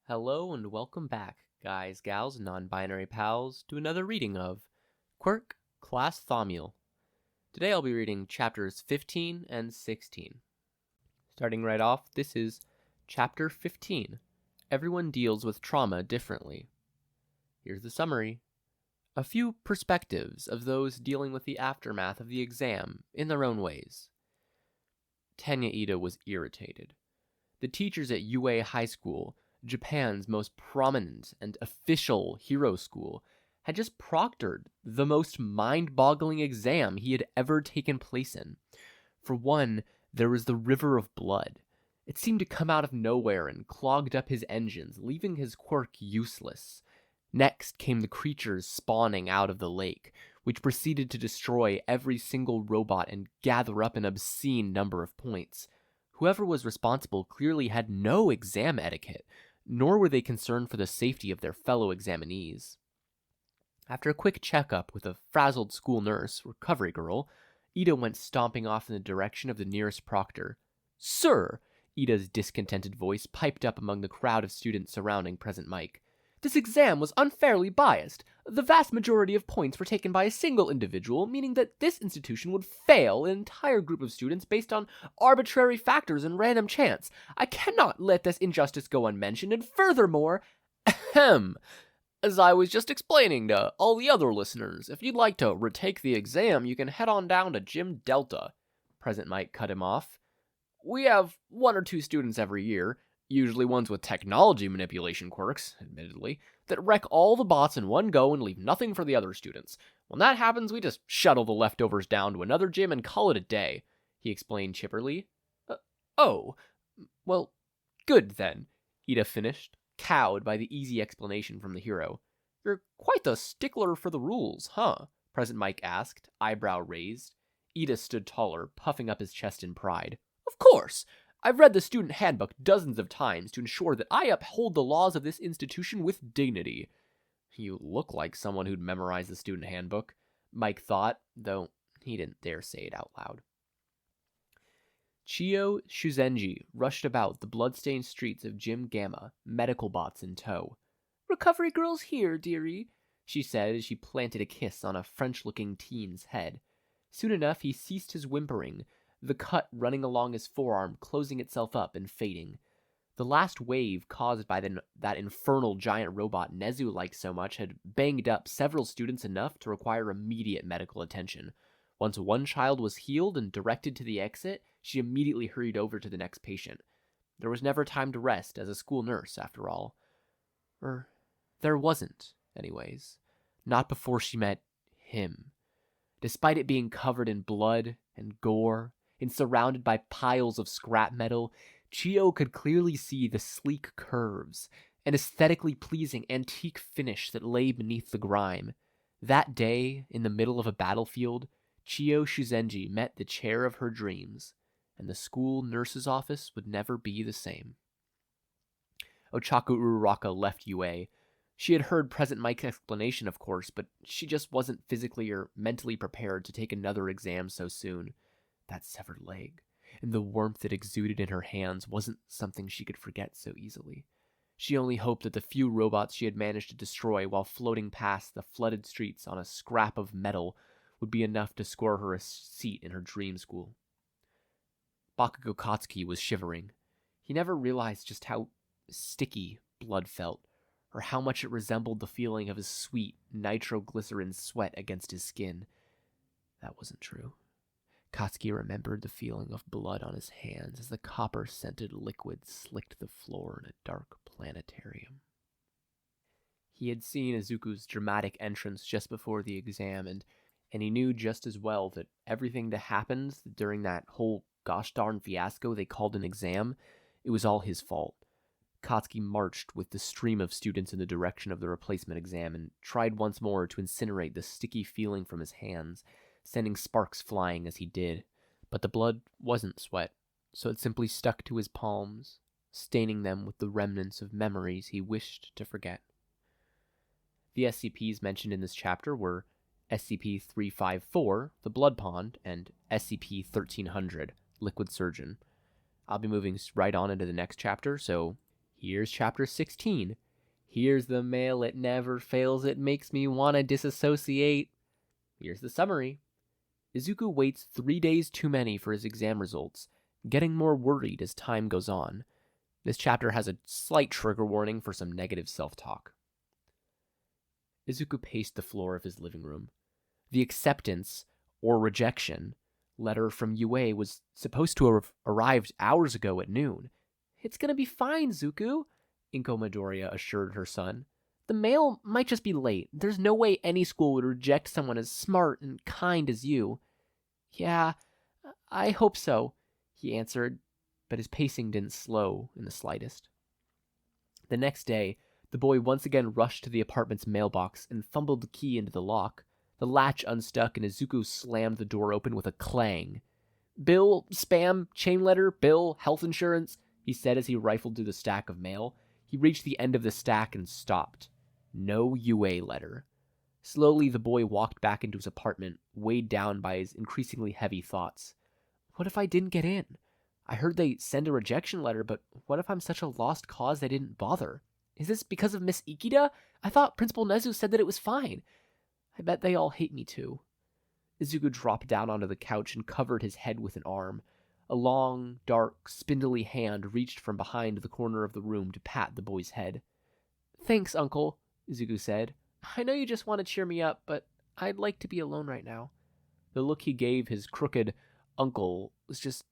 Hello and welcome back, guys, gals, and non-binary pals, to another reading of Quirk, Class Thaumiel. Today I'll be reading chapters 15 and 16. Starting right off, this is chapter 15. Everyone deals with trauma differently. Here's the summary. A few perspectives of those dealing with the aftermath of the exam in their own ways. Tenya Ida was irritated. The teachers at UA High School, Japan's most prominent and official hero school, had just proctored the most mind-boggling exam he had ever taken place in. For one, there was the river of blood. It seemed to come out of nowhere and clogged up his engines, leaving his quirk useless. Next came the creatures spawning out of the lake, which proceeded to destroy every single robot and gather up an obscene number of points. Whoever was responsible clearly had no exam etiquette, nor were they concerned for the safety of their fellow examinees. After a quick checkup with a frazzled school nurse, recovery girl, Ida went stomping off in the direction of the nearest proctor. "Sir!" Ida's discontented voice piped up among the crowd of students surrounding present Mike. "This exam was unfairly biased. The vast majority of points were taken by a single individual, meaning that this institution would fail an entire group of students based on arbitrary factors and random chance. I cannot let this injustice go unmentioned, and furthermore, ahem, as I was just explaining to all the other listeners, if you'd like to retake the exam, you can head on down to Gym Delta." Present Mike cut him off. "We have one or two students every year, usually ones with technology manipulation quirks, admittedly, that wreck all the bots in one go and leave nothing for the other students. When that happens, we just shuttle the leftovers down to another gym and call it a day," he explained chipperly. Oh, well, good then," Ida finished, cowed by the easy explanation from the hero. "You're quite the stickler for the rules, huh?" Present Mike asked, eyebrow raised. Ida stood taller, puffing up his chest in pride. "Of course! I've read the student handbook dozens of times to ensure that I uphold the laws of this institution with dignity." "You look like someone who'd memorize the student handbook," Mike thought, though he didn't dare say it out loud. Chiyo Shuzenji rushed about the blood-stained streets of Gym Gamma, medical bots in tow. "Recovery girl's here, dearie," she said as she planted a kiss on a French-looking teen's head. Soon enough, he ceased his whimpering, the cut running along his forearm closing itself up and fading. The last wave caused by that infernal giant robot Nezu liked so much had banged up several students enough to require immediate medical attention. Once one child was healed and directed to the exit, she immediately hurried over to the next patient. There was never time to rest as a school nurse, after all. There wasn't, anyways. Not before she met him. Despite it being covered in blood and gore, and surrounded by piles of scrap metal, Chiyo could clearly see the sleek curves and aesthetically pleasing antique finish that lay beneath the grime. That day, in the middle of a battlefield, Chiyo Shuzenji met the chair of her dreams, and the school nurse's office would never be the same. Ochaku Uraraka left UA. She had heard Present Mike's explanation, of course, but she just wasn't physically or mentally prepared to take another exam so soon. That severed leg, and the warmth that exuded in her hands wasn't something she could forget so easily. She only hoped that the few robots she had managed to destroy while floating past the flooded streets on a scrap of metal would be enough to score her a seat in her dream school. Bakugo Katsuki was shivering. He never realized just how sticky blood felt, or how much it resembled the feeling of his sweet, nitroglycerin sweat against his skin. That wasn't true. Katsuki remembered the feeling of blood on his hands as the copper-scented liquid slicked the floor in a dark planetarium. He had seen Izuku's dramatic entrance just before the exam, and he knew just as well that everything that happened during that whole gosh darn fiasco they called an exam, it was all his fault. Katsuki marched with the stream of students in the direction of the replacement exam and tried once more to incinerate the sticky feeling from his hands, sending sparks flying as he did. But the blood wasn't sweat, so it simply stuck to his palms, staining them with the remnants of memories he wished to forget. The SCPs mentioned in this chapter were SCP-354, the Blood Pond, and SCP-1300, Liquid Surgeon. I'll be moving right on into the next chapter, so Here's chapter 16. Here's the mail, it never fails, it makes me want to disassociate. Here's the summary. Izuku waits 3 days too many for his exam results, getting more worried as time goes on. This chapter has a slight trigger warning for some negative self-talk. Izuku paced the floor of his living room. The acceptance, or rejection, letter from UA was supposed to have arrived hours ago at noon. It's gonna be fine, Zuku, Inko Midoriya assured her son. The mail might just be late. There's no way any school would reject someone as smart and kind as you. Yeah, I hope so, he answered, but his pacing didn't slow in the slightest. The next day, the boy once again rushed to the apartment's mailbox and fumbled the key into the lock. The latch unstuck and Izuku slammed the door open with a clang. Bill, spam, chain letter, bill, health insurance, he said as he rifled through the stack of mail. He reached the end of the stack and stopped. No UA letter. Slowly, the boy walked back into his apartment, weighed down by his increasingly heavy thoughts. What if I didn't get in? I heard they send a rejection letter, but what if I'm such a lost cause they didn't bother? Is this because of Miss Ikeda? I thought Principal Nezu said that it was fine. I bet they all hate me too. Izuku dropped down onto the couch and covered his head with an arm. A long, dark, spindly hand reached from behind the corner of the room to pat the boy's head. Thanks, Uncle, Izuku said. I know you just want to cheer me up, but I'd like to be alone right now. The look he gave his crooked uncle was just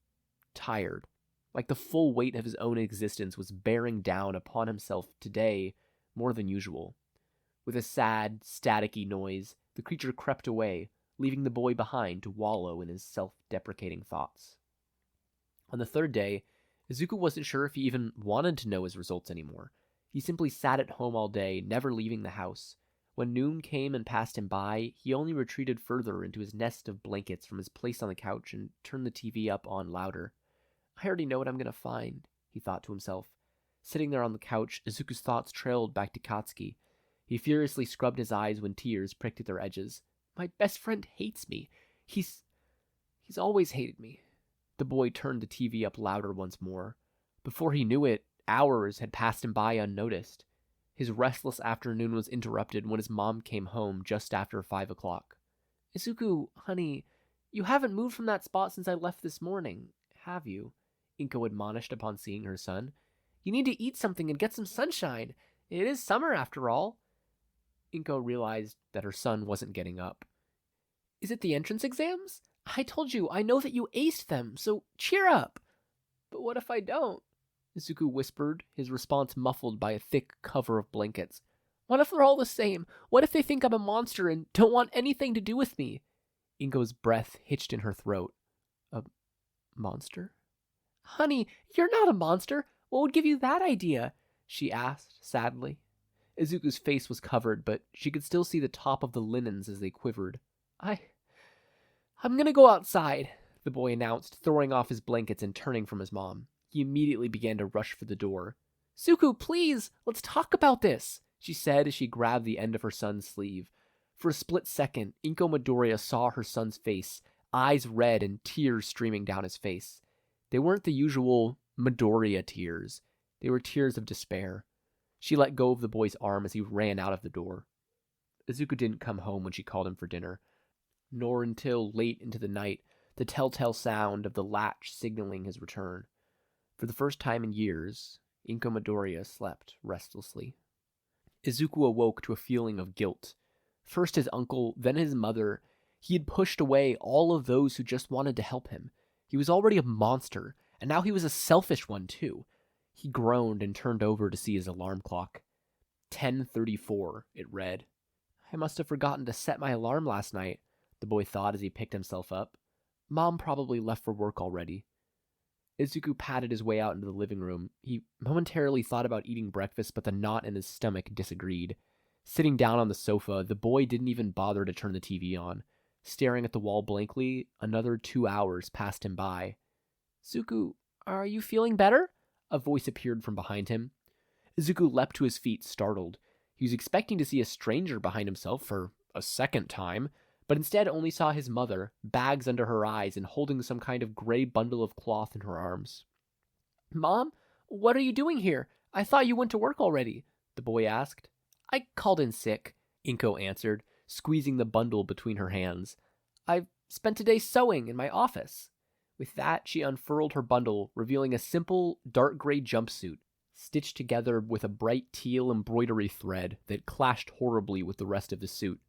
tired, like the full weight of his own existence was bearing down upon himself today more than usual. With a sad, staticky noise, the creature crept away, leaving the boy behind to wallow in his self-deprecating thoughts. On the third day, Izuku wasn't sure if he even wanted to know his results anymore. He simply sat at home all day, never leaving the house. When noon came and passed him by, he only retreated further into his nest of blankets from his place on the couch and turned the TV up on louder. I already know what I'm going to find, he thought to himself. Sitting there on the couch, Izuku's thoughts trailed back to Katsuki. He furiously scrubbed his eyes when tears pricked at their edges. My best friend hates me. He's always hated me. The boy turned the TV up louder once more. Before he knew it, hours had passed him by unnoticed. His restless afternoon was interrupted when his mom came home just after 5 o'clock. Izuku, honey, you haven't moved from that spot since I left this morning, have you? Inko admonished upon seeing her son. You need to eat something and get some sunshine. It is summer after all. Inko realized that her son wasn't getting up. Is it the entrance exams? I told you, I know that you aced them, so cheer up. But what if I don't? Izuku whispered, his response muffled by a thick cover of blankets. What if they're all the same? What if they think I'm a monster and don't want anything to do with me? Inko's breath hitched in her throat. A monster? Honey, you're not a monster. What would give you that idea? She asked, sadly. Izuku's face was covered, but she could still see the top of the linens as they quivered. I'm gonna go outside, the boy announced, throwing off his blankets and turning from his mom. He immediately began to rush for the door. Zuko, please, let's talk about this, she said as she grabbed the end of her son's sleeve. For a split second, Inko Midoriya saw her son's face, eyes red and tears streaming down his face. They weren't the usual Midoriya tears. They were tears of despair. She let go of the boy's arm as he ran out of the door. Izuku didn't come home when she called him for dinner, nor until late into the night, the telltale sound of the latch signaling his return. For the first time in years, Inko Midoriya slept restlessly. Izuku awoke to a feeling of guilt. First his uncle, then his mother. He had pushed away all of those who just wanted to help him. He was already a monster, and now he was a selfish one too. He groaned and turned over to see his alarm clock. 10:34, it read. I must have forgotten to set my alarm last night, the boy thought as he picked himself up. Mom probably left for work already. Izuku patted his way out into the living room. He momentarily thought about eating breakfast, but the knot in his stomach disagreed. Sitting down on the sofa, the boy didn't even bother to turn the TV on. Staring at the wall blankly, another 2 hours passed him by. Izuku, are you feeling better? A voice appeared from behind him. Izuku leapt to his feet, startled. He was expecting to see a stranger behind himself for a second time, but instead only saw his mother, bags under her eyes and holding some kind of gray bundle of cloth in her arms. Mom, what are you doing here? I thought you went to work already, the boy asked. I called in sick, Inko answered, squeezing the bundle between her hands. I've spent today sewing in my office. With that, she unfurled her bundle, revealing a simple, dark gray jumpsuit, stitched together with a bright teal embroidery thread that clashed horribly with the rest of the suit.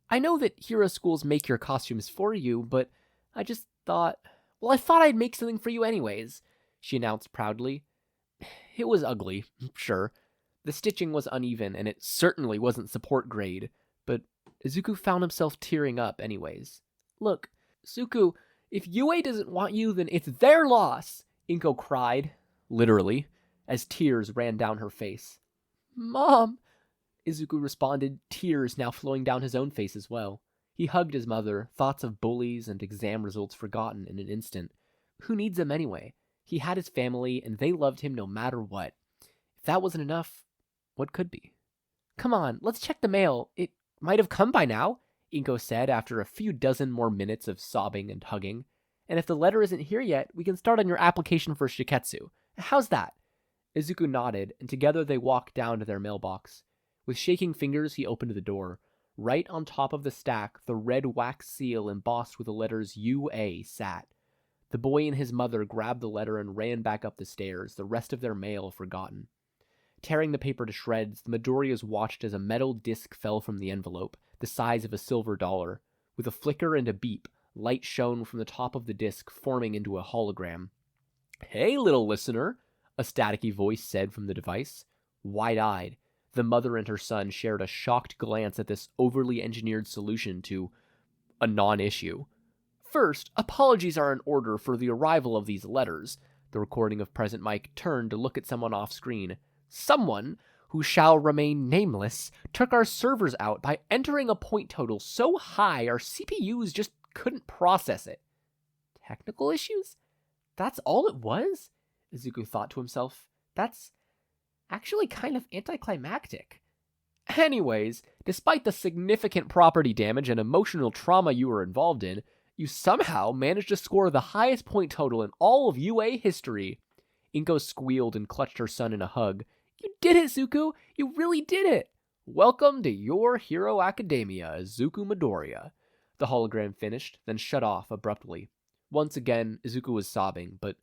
I know that hero schools make your costumes for you, but I just thought... Well, I thought I'd make something for you anyways, she announced proudly. It was ugly, sure. The stitching was uneven, and it certainly wasn't support grade, but Izuku found himself tearing up anyways. Look, Suku, if UA doesn't want you, then it's their loss, Inko cried, literally, as tears ran down her face. Mom, Izuku responded, tears now flowing down his own face as well. He hugged his mother, thoughts of bullies and exam results forgotten in an instant. Who needs them anyway? He had his family, and they loved him no matter what. If that wasn't enough, what could be? Come on, let's check the mail. It might have come by now, Inko said after a few dozen more minutes of sobbing and hugging. And if the letter isn't here yet, we can start on your application for Shiketsu. How's that? Izuku nodded, and together they walked down to their mailbox. With shaking fingers, he opened the door. Right on top of the stack, the red wax seal embossed with the letters UA sat. The boy and his mother grabbed the letter and ran back up the stairs, the rest of their mail forgotten. Tearing the paper to shreds, the Midoriyas watched as a metal disc fell from the envelope, the size of a silver dollar. With a flicker and a beep, light shone from the top of the disc, forming into a hologram. Hey, little listener, a staticky voice said from the device. Wide-eyed, the mother and her son shared a shocked glance at this overly engineered solution to a non-issue. First, apologies are in order for the arrival of these letters. The recording of Present Mike turned to look at someone off-screen. Someone, who shall remain nameless, took our servers out by entering a point total so high our CPUs just couldn't process it. Technical issues? That's all it was? Izuku thought to himself. That's actually kind of anticlimactic. Anyways, despite the significant property damage and emotional trauma you were involved in, you somehow managed to score the highest point total in all of UA history. Inko squealed and clutched her son in a hug. You did it, Zuko! You really did it! Welcome to your Hero Academia, Izuku Midoriya. The hologram finished, then shut off abruptly. Once again, Izuku was sobbing, but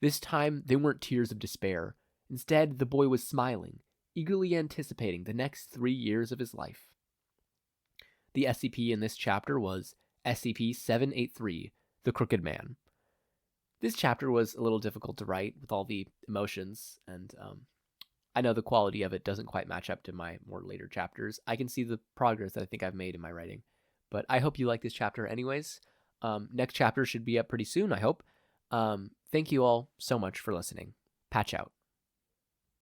this time they weren't tears of despair. Instead, the boy was smiling, eagerly anticipating the next 3 years of his life. The SCP in this chapter was SCP-783, The Crooked Man. This chapter was a little difficult to write with all the emotions, and I know the quality of it doesn't quite match up to my more later chapters. I can see the progress that I think I've made in my writing, but I hope you like this chapter anyways. Next chapter should be up pretty soon, I hope. Thank you all so much for listening. Patch out.